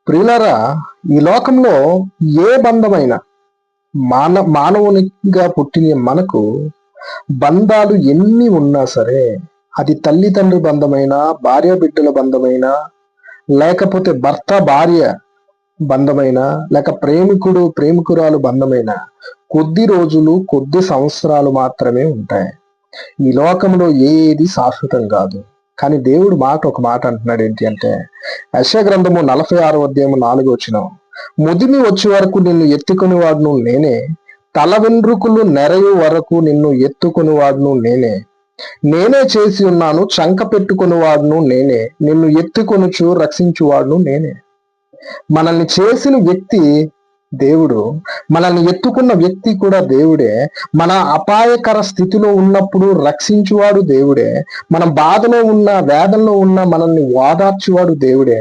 ప్రియులారా, ఈ లోకంలో ఏ బంధమైన మానవునిగా పుట్టిన మనకు బంధాలు ఎన్ని ఉన్నా సరే, అది తల్లిదండ్రి బంధమైనా, భార్య బిడ్డల బంధమైనా, లేకపోతే భర్త భార్య బంధమైనా, లేక ప్రేమికుడు ప్రేమికురాలు బంధమైనా, కొద్ది రోజులు కొద్ది సంవత్సరాలు మాత్రమే ఉంటాయి. ఈ లోకంలో ఏది శాశ్వతం కాదు. కానీ దేవుడు ఒక మాట అంటున్నాడు. ఏంటి అంటే, యెషయా గ్రంథము 46వ అధ్యాయము 4వ వచనం, ముదిమి వచ్చే వరకు నిన్ను ఎత్తుకుని వాడును నేనే, తల వెండ్రుకలు నెరయు వరకు నిన్ను ఎత్తుకుని వాడును నేనే, నేనే చేసి ఉన్నాను, చంక పెట్టుకుని వాడును నేనే, నిన్ను ఎత్తుకొనుచు రక్షించువాడును నేనే. మనల్ని చేసిన వ్యక్తి దేవుడు, మనల్ని ఎత్తుకున్న వ్యక్తి కూడా దేవుడే. మన అపాయకర స్థితిలో ఉన్నప్పుడు రక్షించువాడు దేవుడే. మనం బాధలో ఉన్న, వేదనలో ఉన్న మనల్ని ఓదార్చువాడు దేవుడే.